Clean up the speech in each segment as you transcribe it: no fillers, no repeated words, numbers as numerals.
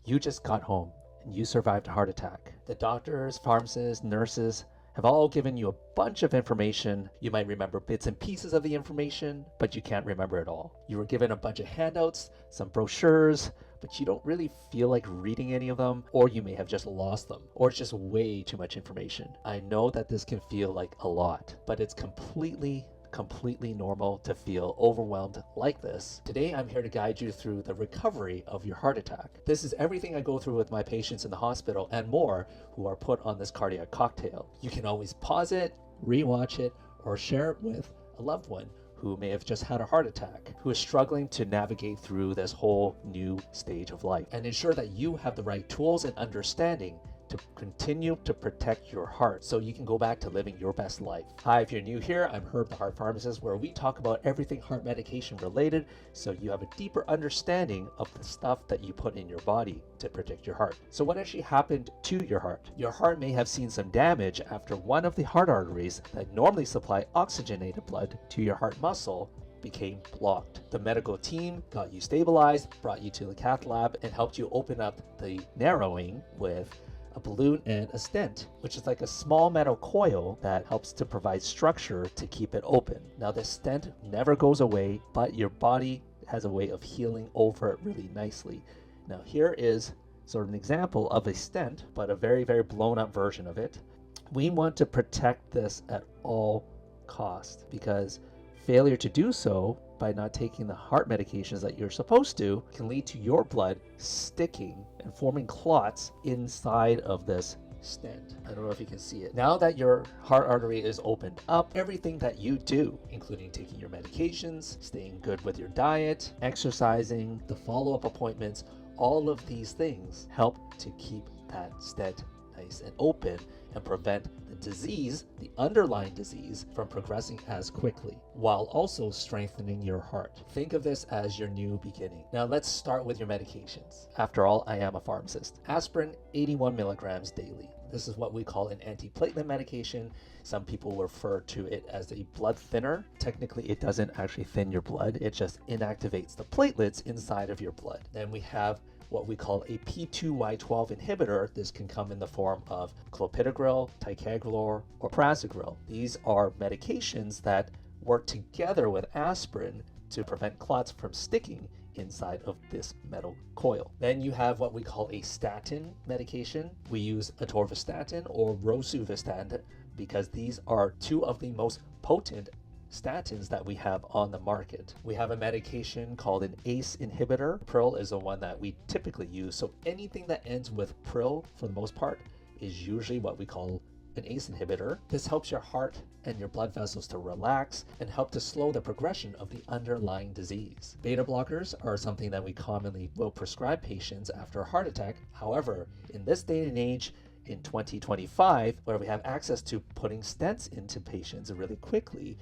You just got home and you survived a heart attack. The doctors, pharmacists, nurses have all given you a bunch of information. You might remember bits and pieces of the information, but you can't remember it all. You were given a bunch of handouts, some brochures, but you don't really feel like reading any of them, or you may have just lost them, or it's just way too much information. I know that this can feel like a lot, but it's completely normal to feel overwhelmed like this. Today, I'm here to guide you through the recovery of your heart attack. This is everything I go through with my patients in the hospital and more who are put on this cardiac cocktail. You can always pause it, rewatch it, or share it with a loved one who may have just had a heart attack, who is struggling to navigate through this whole new stage of life, and ensure that you have the right tools and understanding to continue to protect your heart so you can go back to living your best life. Hi, if you're new here, I'm Herb, the Heart Pharmacist, where we talk about everything heart medication related so you have a deeper understanding of the stuff that you put in your body to protect your heart. So what actually happened to your heart? Your heart may have seen some damage after one of the heart arteries that normally supply oxygenated blood to your heart muscle became blocked. The medical team got you stabilized, brought you to the cath lab, and helped you open up the narrowing with a balloon and a stent, which is like a small metal coil that helps to provide structure to keep it open. Now, the stent never goes away, but your body has a way of healing over it really nicely. Now, here is sort of an example of a stent, but a very, very blown up version of it. We want to protect this at all costs because failure to do so by not taking the heart medications that you're supposed to can lead to your blood sticking and forming clots inside of this stent. I don't know if you can see it. Now that your heart artery is opened up, everything that you do, including taking your medications, staying good with your diet, exercising, the follow-up appointments, all of these things help to keep that stent nice and open and prevent the disease, the underlying disease, from progressing as quickly, while also strengthening your heart. Think of this as your new beginning. Now let's start with your medications. After all, I am a pharmacist. Aspirin, 81 milligrams daily. This is what we call an antiplatelet medication. Some people refer to it as a blood thinner. Technically, it doesn't actually thin your blood. It just inactivates the platelets inside of your blood. Then we have what we call a P2Y12 inhibitor. This can come in the form of clopidogrel, ticagrelor, or prasugrel. These are medications that work together with aspirin to prevent clots from sticking inside of this metal coil. Then you have what we call a statin medication. We use atorvastatin or rosuvastatin because these are two of the most potent statins that we have on the market. We have a medication called an ACE inhibitor. Pril is the one that we typically use. So anything that ends with pril, for the most part, is usually what we call an ACE inhibitor. This helps your heart and your blood vessels to relax and help to slow the progression of the underlying disease. Beta blockers are something that we commonly will prescribe patients after a heart attack. However, in this day and age, in 2025, where we have access to putting stents into patients really quickly,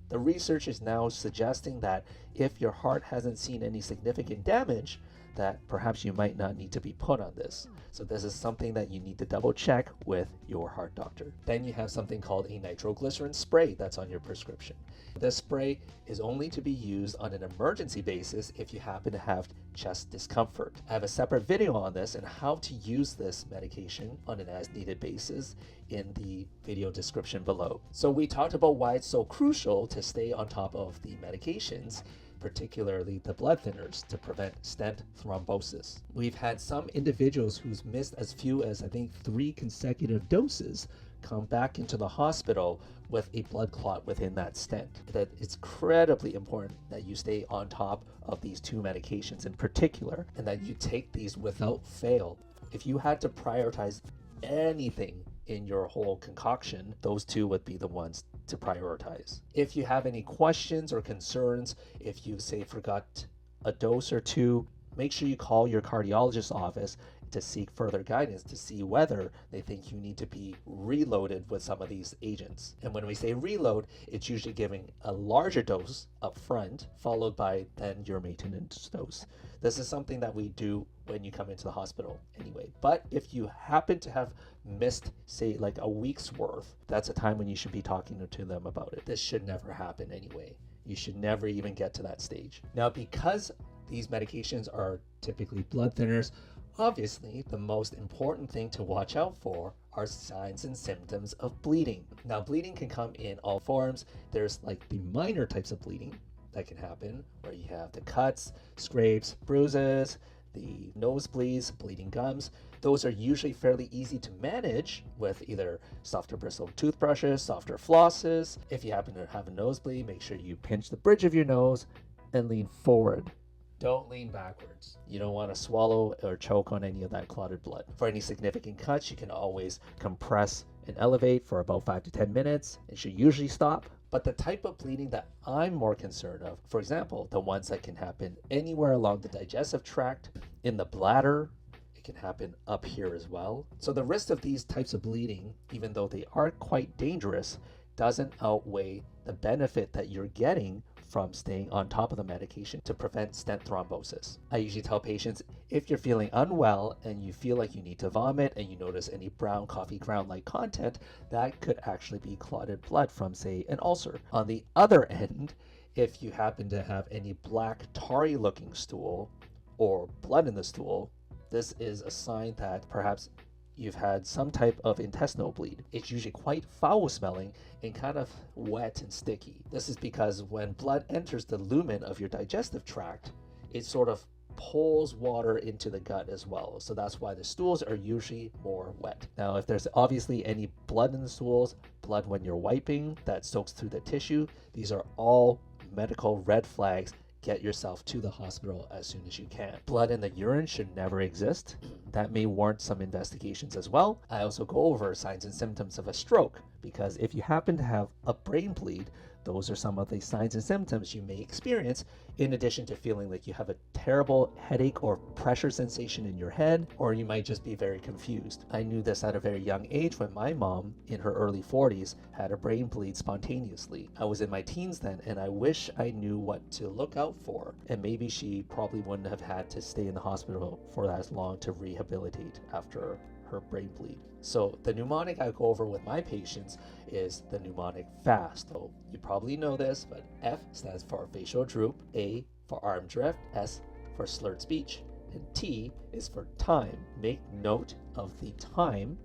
the research is now suggesting that if your heart hasn't seen any significant damage, that perhaps you might not need to be put on this. So this is something that you need to double check with your heart doctor. Then you have something called a nitroglycerin spray that's on your prescription. This spray is only to be used on an emergency basis if you happen to have chest discomfort. I have a separate video on this and how to use this medication on an as needed basis in the video description below. So we talked about why it's so crucial to stay on top of the medications, particularly the blood thinners, to prevent stent thrombosis. We've had some individuals who's missed as few as I think 3 consecutive doses come back into the hospital with a blood clot within that stent. That it's incredibly important that you stay on top of these 2 medications in particular and that you take these without fail. If you had to prioritize anything in your whole concoction, those 2 would be the ones to prioritize. If you have any questions or concerns, if you say forgot a dose or 2, make sure you call your cardiologist's office to seek further guidance to see whether they think you need to be reloaded with some of these agents. And when we say reload, it's usually giving a larger dose up front, followed by then your maintenance dose. This is something that we do when you come into the hospital anyway. But if you happen to have missed, say, like a week's worth, that's a time when you should be talking to them about it. This should never happen anyway. You should never even get to that stage. Now, because these medications are typically blood thinners, Obviously, the most important thing to watch out for are signs and symptoms of bleeding. Now, bleeding can come in all forms. There's like the minor types of bleeding that can happen, where you have the cuts, scrapes, bruises, the nosebleeds, bleeding gums. Those are usually fairly easy to manage with either softer bristled toothbrushes, softer flosses. If you happen to have a nosebleed, make sure you pinch the bridge of your nose and lean forward. Don't lean backwards. You don't want to swallow or choke on any of that clotted blood. For any significant cuts, you can always compress and elevate for about 5 to 10 minutes. It should usually stop. But the type of bleeding that I'm more concerned of, for example, the ones that can happen anywhere along the digestive tract, in the bladder, it can happen up here as well. So the risk of these types of bleeding, even though they are quite dangerous, doesn't outweigh the benefit that you're getting from staying on top of the medication to prevent stent thrombosis. I usually tell patients, if you're feeling unwell and you feel like you need to vomit and you notice any brown coffee ground-like content, that could actually be clotted blood from, say, an ulcer. On the other end, if you happen to have any black tarry looking stool or blood in the stool, this is a sign that perhaps you've had some type of intestinal bleed. It's usually quite foul smelling and kind of wet and sticky. This is because when blood enters the lumen of your digestive tract, it sort of pulls water into the gut as well. So that's why the stools are usually more wet. Now, if there's obviously any blood in the stools, blood when you're wiping that soaks through the tissue, these are all medical red flags. Get yourself to the hospital as soon as you can. Blood in the urine should never exist. That may warrant some investigations as well. I also go over signs and symptoms of a stroke, because if you happen to have a brain bleed, those are some of the signs and symptoms you may experience, in addition to feeling like you have a terrible headache or pressure sensation in your head, or you might just be very confused. I knew this at a very young age when my mom, in her early 40s, had a brain bleed spontaneously. I was in my teens then, and I wish I knew what to look out for, and maybe she probably wouldn't have had to stay in the hospital for that long to rehabilitate after her brain bleed. So the mnemonic I go over with my patients is the mnemonic FAST. So you probably know this, but F stands for facial droop, A for arm drift, S for slurred speech, and T is for time. Make note of the time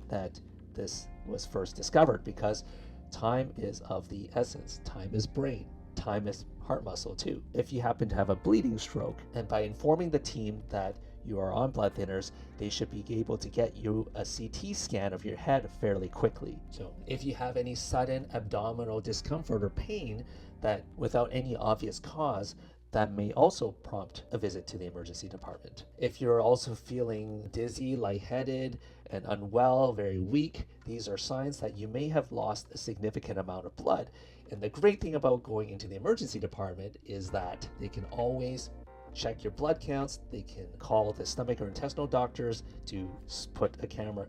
that this was first discovered, because time is of the essence. Time is brain. Time is heart muscle too. If you happen to have a bleeding stroke, and by informing the team that you are on blood thinners, they should be able to get you a CT scan of your head fairly quickly. So if you have any sudden abdominal discomfort or pain that without any obvious cause, that may also prompt a visit to the emergency department. If you're also feeling dizzy, lightheaded, and unwell, very weak, these are signs that you may have lost a significant amount of blood. And the great thing about going into the emergency department is that they can always check your blood counts. They can call the stomach or intestinal doctors to put a camera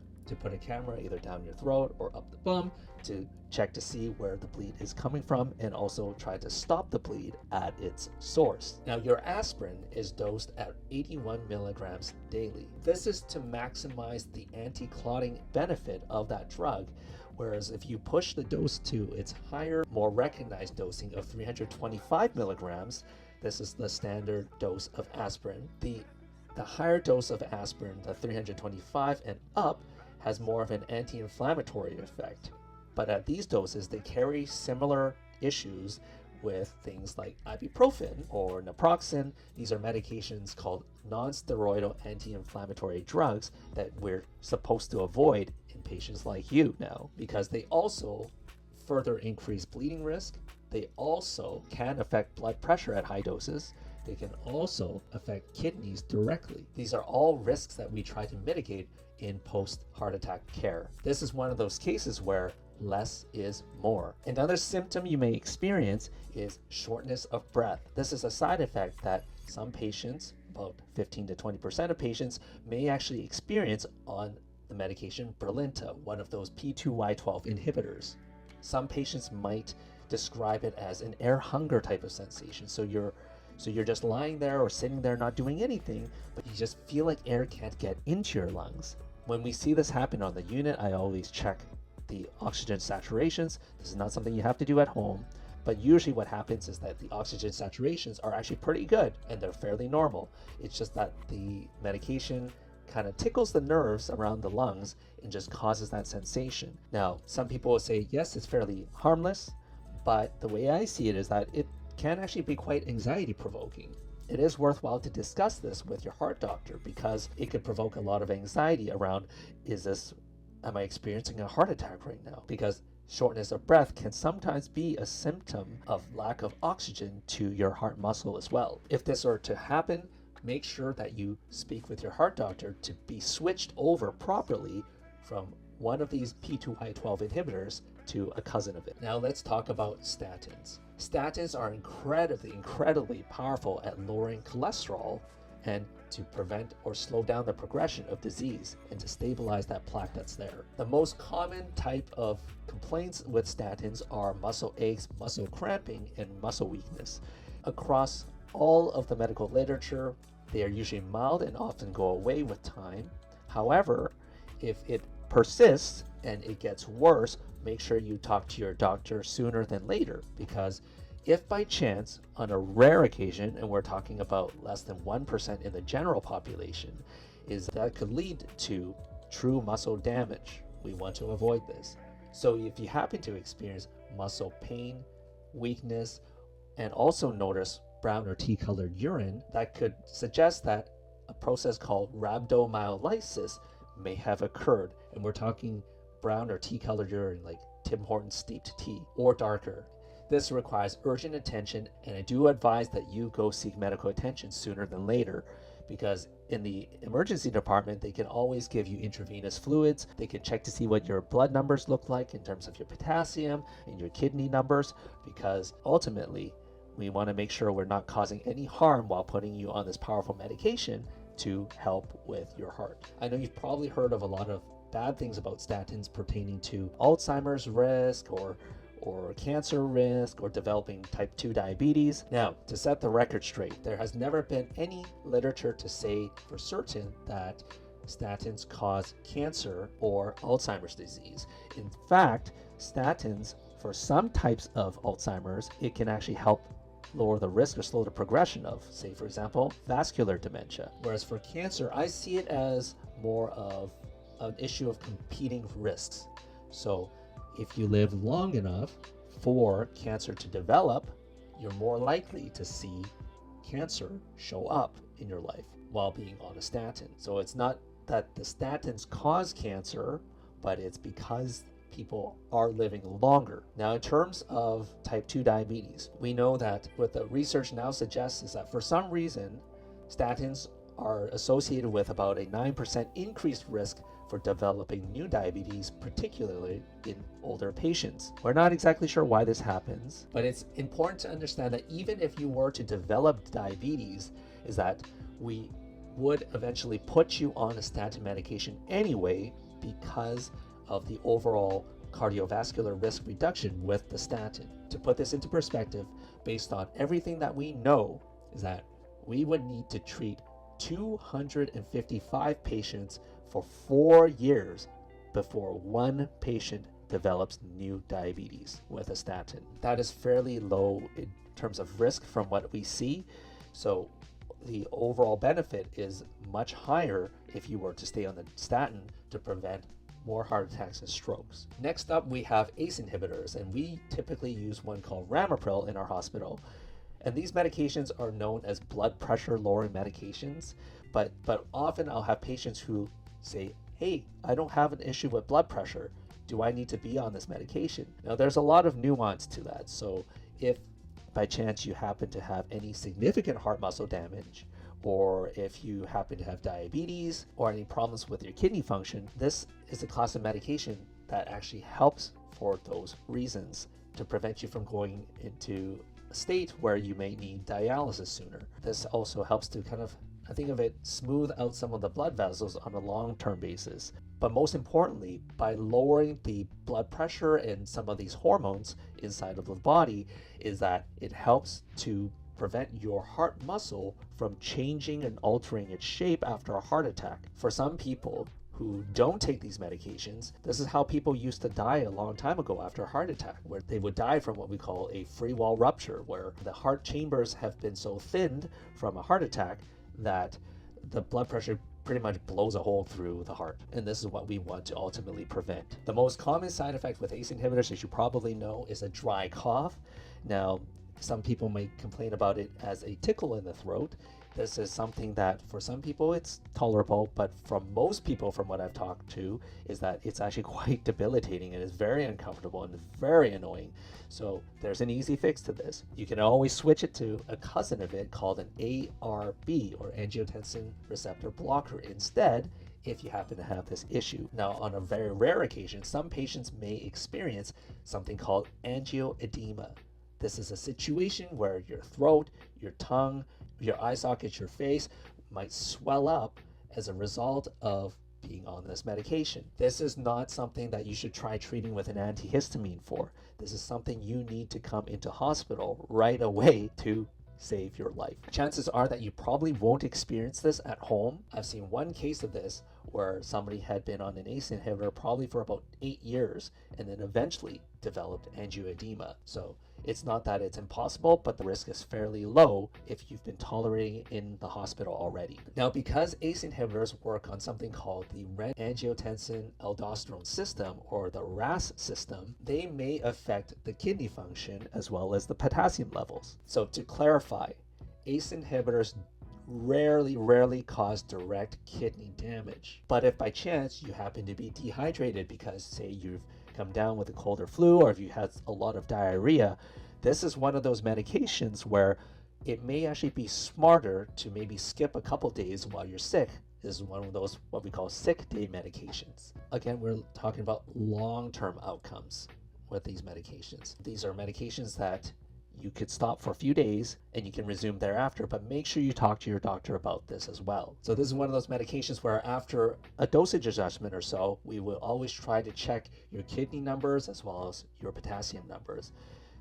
either down your throat or up the bum to check to see where the bleed is coming from, and also try to stop the bleed at its source. Now, your aspirin is dosed at 81 milligrams daily. This is to maximize the anti-clotting benefit of that drug, whereas if you push the dose to its higher, more recognized dosing of 325 milligrams, this is the standard dose of aspirin. The higher dose of aspirin, the 325 and up, has more of an anti-inflammatory effect. But at these doses, they carry similar issues with things like ibuprofen or naproxen. These are medications called non-steroidal anti-inflammatory drugs that we're supposed to avoid in patients like you now, because they also further increase bleeding risk. They also can affect blood pressure at high doses. They can also affect kidneys directly. These are all risks that we try to mitigate in post-heart attack care. This is one of those cases where less is more. Another symptom you may experience is shortness of breath. This is a side effect that some patients, about 15 to 20% of patients, may actually experience on the medication Brilinta, one of those P2Y12 inhibitors. Some patients might describe it as an air hunger type of sensation. So you're just lying there or sitting there not doing anything, but you just feel like air can't get into your lungs. When we see this happen on the unit, I always check the oxygen saturations. This is not something you have to do at home, but usually what happens is that the oxygen saturations are actually pretty good and they're fairly normal. It's just that the medication kind of tickles the nerves around the lungs and just causes that sensation. Now, some people will say, yes, it's fairly harmless, but the way I see it is that it can actually be quite anxiety provoking. It is worthwhile to discuss this with your heart doctor because it could provoke a lot of anxiety around, am I experiencing a heart attack right now? Because shortness of breath can sometimes be a symptom of lack of oxygen to your heart muscle as well. If this were to happen, make sure that you speak with your heart doctor to be switched over properly from one of these P2Y12 inhibitors to a cousin of it. Now let's talk about statins. Statins are incredibly powerful at lowering cholesterol and to prevent or slow down the progression of disease and to stabilize that plaque that's there. The most common type of complaints with statins are muscle aches, muscle cramping, and muscle weakness. Across all of the medical literature, they are usually mild and often go away with time. However, if it persists and it gets worse, make sure you talk to your doctor sooner than later, because if by chance, on a rare occasion, and we're talking about less than 1% in the general population, is that could lead to true muscle damage. We want to avoid this. So if you happen to experience muscle pain, weakness, and also notice brown or tea-colored urine, that could suggest that a process called rhabdomyolysis may have occurred. And we're talking brown or tea-colored urine, like Tim Hortons steeped tea, or darker. This requires urgent attention, and I do advise that you go seek medical attention sooner than later, because in the emergency department, they can always give you intravenous fluids. They can check to see what your blood numbers look like in terms of your potassium and your kidney numbers, because ultimately, we want to make sure we're not causing any harm while putting you on this powerful medication to help with your heart. I know you've probably heard of a lot of bad things about statins pertaining to Alzheimer's risk or cancer risk or developing type 2 diabetes. Now, to set the record straight, there has never been any literature to say for certain that statins cause cancer or Alzheimer's disease. In fact, statins, for some types of Alzheimer's, it can actually help lower the risk or slow the progression of, say, for example, vascular dementia. Whereas for cancer, I see it as more of an issue of competing risks. So if you live long enough for cancer to develop, you're more likely to see cancer show up in your life while being on a statin. So it's not that the statins cause cancer, but it's because people are living longer. Now, in terms of type 2 diabetes, we know that what the research now suggests is that for some reason, statins are associated with about a 9% increased risk for developing new diabetes, particularly in older patients. We're not exactly sure why this happens, but it's important to understand that even if you were to develop diabetes, is that we would eventually put you on a statin medication anyway because of the overall cardiovascular risk reduction with the statin. To put this into perspective, based on everything that we know, is that we would need to treat 255 patients for 4 years before one patient develops new diabetes with a statin. That is fairly low in terms of risk from what we see. So the overall benefit is much higher if you were to stay on the statin to prevent more heart attacks and strokes. Next up, we have ACE inhibitors, and we typically use one called Ramipril in our hospital. And these medications are known as blood pressure lowering medications, but often I'll have patients who say, hey, I don't have an issue with blood pressure. Do I need to be on this medication? Now, there's a lot of nuance to that. So if by chance you happen to have any significant heart muscle damage, or if you happen to have diabetes or any problems with your kidney function, this is a class of medication that actually helps for those reasons to prevent you from going into a state where you may need dialysis sooner. This also helps to kind of, I think of it, smooth out some of the blood vessels on a long-term basis. But most importantly, by lowering the blood pressure and some of these hormones inside of the body, is that it helps to prevent your heart muscle from changing and altering its shape after a heart attack. For some people who don't take these medications, this is how people used to die a long time ago after a heart attack, where they would die from what we call a free wall rupture, where the heart chambers have been so thinned from a heart attack that the blood pressure pretty much blows a hole through the heart. And this is what we want to ultimately prevent. The most common side effect with ACE inhibitors, as you probably know, is a dry cough. Now, some people may complain about it as a tickle in the throat. This is something that for some people it's tolerable, but from most people, from what I've talked to, is that it's actually quite debilitating and is very uncomfortable and very annoying. So there's an easy fix to this. You can always switch it to a cousin of it called an ARB, or angiotensin receptor blocker, instead, if you happen to have this issue. Now, on a very rare occasion, some patients may experience something called angioedema. This is a situation where your throat, your tongue, your eye sockets, your face might swell up as a result of being on this medication. This is not something that you should try treating with an antihistamine for. This is something you need to come into hospital right away to save your life. Chances are that you probably won't experience this at home. I've seen one case of this where somebody had been on an ACE inhibitor probably for about 8 years and then eventually developed angioedema. So it's not that it's impossible, but the risk is fairly low if you've been tolerating it in the hospital already. Now, because ACE inhibitors work on something called the renin-angiotensin-aldosterone system, or the RAS system, they may affect the kidney function as well as the potassium levels. So to clarify, ACE inhibitors rarely cause direct kidney damage. But if by chance you happen to be dehydrated because, say, you've come down with a cold or flu, or if you had a lot of diarrhea, this is one of those medications where it may actually be smarter to maybe skip a couple days while you're sick. This is one of those what we call sick day medications. Again, we're talking about long-term outcomes with these medications. These are medications that you could stop for a few days and you can resume thereafter, but make sure you talk to your doctor about this as well. So this is one of those medications where after a dosage adjustment or so, we will always try to check your kidney numbers as well as your potassium numbers.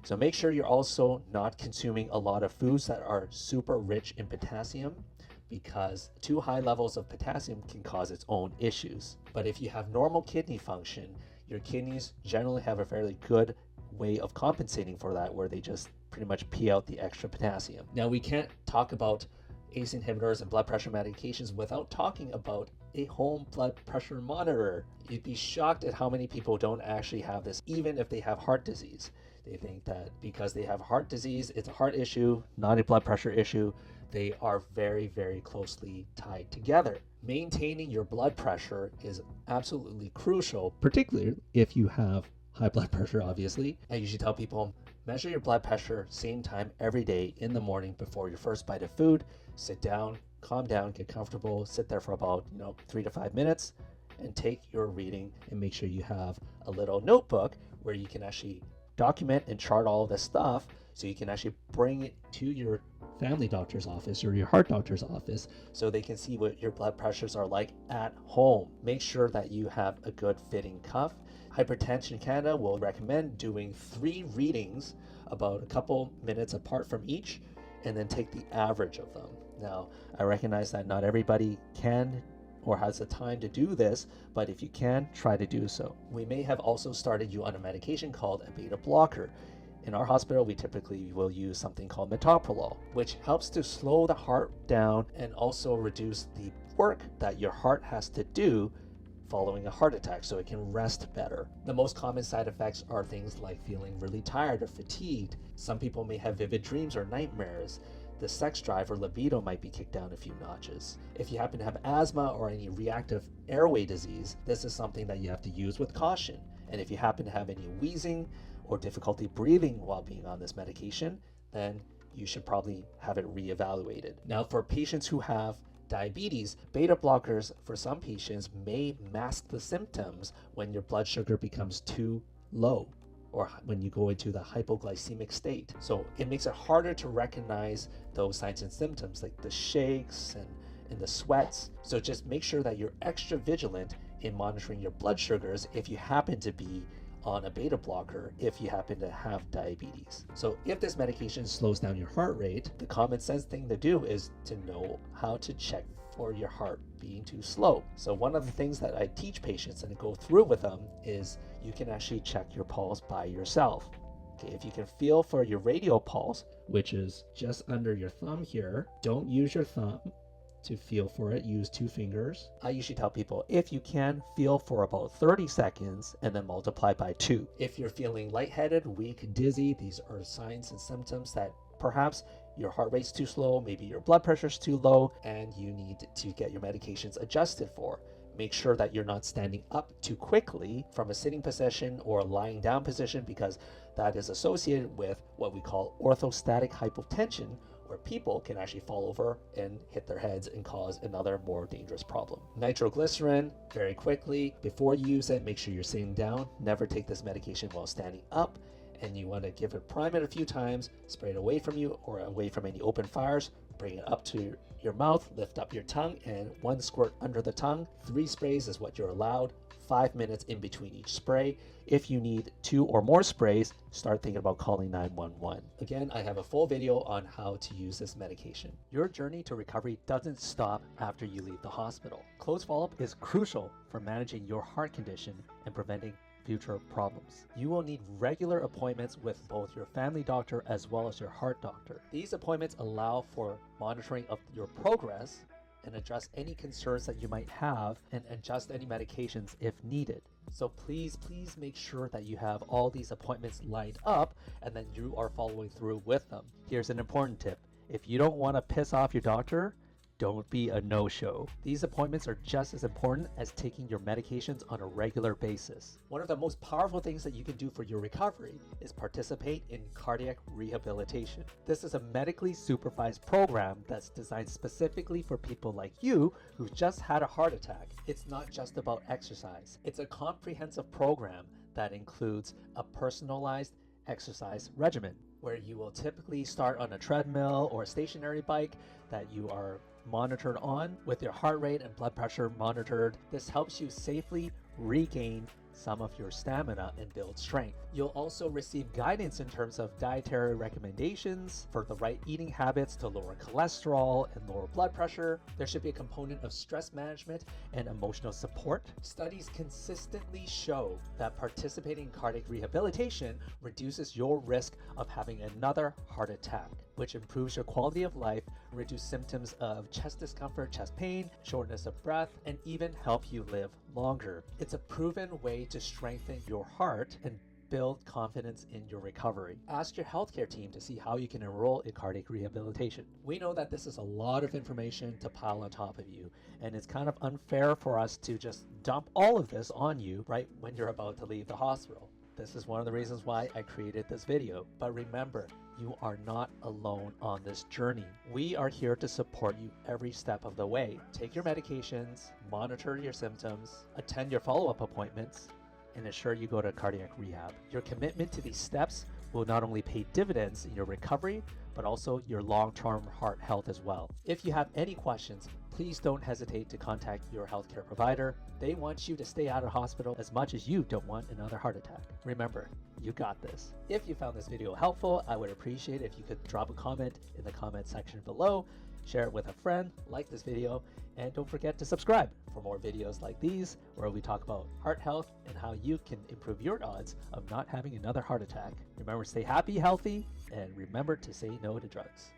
So make sure you're also not consuming a lot of foods that are super rich in potassium, because too high levels of potassium can cause its own issues. But if you have normal kidney function, your kidneys generally have a fairly good way of compensating for that, where they just pretty much pee out the extra potassium. Now, we can't talk about ACE inhibitors and blood pressure medications without talking about a home blood pressure monitor. You'd be shocked at how many people don't actually have this, even if they have heart disease. They think that because they have heart disease, it's a heart issue, not a blood pressure issue. They are very closely tied together. Maintaining your blood pressure is absolutely crucial, particularly if you have high blood pressure, obviously. I usually tell people, measure your blood pressure same time every day in the morning before your first bite of food. Sit down, calm down, get comfortable, sit there for about 3 to 5 minutes and take your reading, and make sure you have a little notebook where you can actually document and chart all of this stuff, so you can actually bring it to your family doctor's office or your heart doctor's office so they can see what your blood pressures are like at home. Make sure that you have a good fitting cuff. Hypertension Canada will recommend doing 3 readings about a couple minutes apart from each, and then take the average of them. Now, I recognize that not everybody can or has the time to do this, but if you can, try to do so. We may have also started you on a medication called a beta blocker. In our hospital, we typically will use something called metoprolol, which helps to slow the heart down and also reduce the work that your heart has to do following a heart attack, so it can rest better. The most common side effects are things like feeling really tired or fatigued. Some people may have vivid dreams or nightmares. The sex drive or libido might be kicked down a few notches. If you happen to have asthma or any reactive airway disease, this is something that you have to use with caution. And if you happen to have any wheezing or difficulty breathing while being on this medication, then you should probably have it reevaluated. Now, for patients who have diabetes, beta blockers for some patients may mask the symptoms when your blood sugar becomes too low, or when you go into the hypoglycemic state. So it makes it harder to recognize those signs and symptoms like the shakes and the sweats. So just make sure that you're extra vigilant in monitoring your blood sugars if you happen to be on a beta blocker, if you happen to have diabetes. So if this medication slows down your heart rate, the common sense thing to do is to know how to check for your heart being too slow. So one of the things that I teach patients and go through with them is you can actually check your pulse by yourself. Okay, if you can feel for your radial pulse, which is just under your thumb here, don't use your thumb. To feel for it, use 2 fingers. I usually tell people, if you can, feel for about 30 seconds and then multiply by 2. If you're feeling lightheaded, weak, dizzy, these are signs and symptoms that perhaps your heart rate's too slow, maybe your blood pressure's too low, and you need to get your medications adjusted for. Make sure that you're not standing up too quickly from a sitting position or a lying down position, because that is associated with what we call orthostatic hypotension, where people can actually fall over and hit their heads and cause another more dangerous problem. Nitroglycerin, very quickly, before you use it, make sure you're sitting down. Never take this medication while standing up. And you want to give it, prime it a few times, spray it away from you or away from any open fires, bring it up to your mouth, lift up your tongue, and 1 squirt under the tongue. 3 sprays is what you're allowed. 5 minutes in between each spray. If you need 2 or more sprays, start thinking about calling 911. Again, I have a full video on how to use this medication. Your journey to recovery doesn't stop after you leave the hospital. Close follow-up is crucial for managing your heart condition and preventing future problems. You will need regular appointments with both your family doctor as well as your heart doctor. These appointments allow for monitoring of your progress and address any concerns that you might have and adjust any medications if needed. So please make sure that you have all these appointments lined up and that you are following through with them. Here's an important tip. If you don't want to piss off your doctor, don't be a no-show. These appointments are just as important as taking your medications on a regular basis. One of the most powerful things that you can do for your recovery is participate in cardiac rehabilitation. This is a medically supervised program that's designed specifically for people like you who've just had a heart attack. It's not just about exercise. It's a comprehensive program that includes a personalized exercise regimen, where you will typically start on a treadmill or a stationary bike that you are monitored on with your heart rate and blood pressure monitored. This helps you safely regain some of your stamina and build strength. You'll also receive guidance in terms of dietary recommendations for the right eating habits to lower cholesterol and lower blood pressure. There should be a component of stress management and emotional support. Studies consistently show that participating in cardiac rehabilitation reduces your risk of having another heart attack, which improves your quality of life, reduce symptoms of chest discomfort, chest pain, shortness of breath, and even help you live longer. It's a proven way to strengthen your heart and build confidence in your recovery. Ask your healthcare team to see how you can enroll in cardiac rehabilitation. We know that this is a lot of information to pile on top of you, and it's kind of unfair for us to just dump all of this on you right when you're about to leave the hospital. This is one of the reasons why I created this video. But remember, you are not alone on this journey. We are here to support you every step of the way. Take your medications, monitor your symptoms, attend your follow-up appointments, and ensure you go to cardiac rehab. Your commitment to these steps will not only pay dividends in your recovery, but also your long-term heart health as well. If you have any questions, please don't hesitate to contact your healthcare provider. They want you to stay out of hospital as much as you don't want another heart attack. Remember, you got this. If you found this video helpful, I would appreciate if you could drop a comment in the comment section below, share it with a friend, like this video, and don't forget to subscribe for more videos like these where we talk about heart health and how you can improve your odds of not having another heart attack. Remember, stay happy, healthy, and remember to say no to drugs.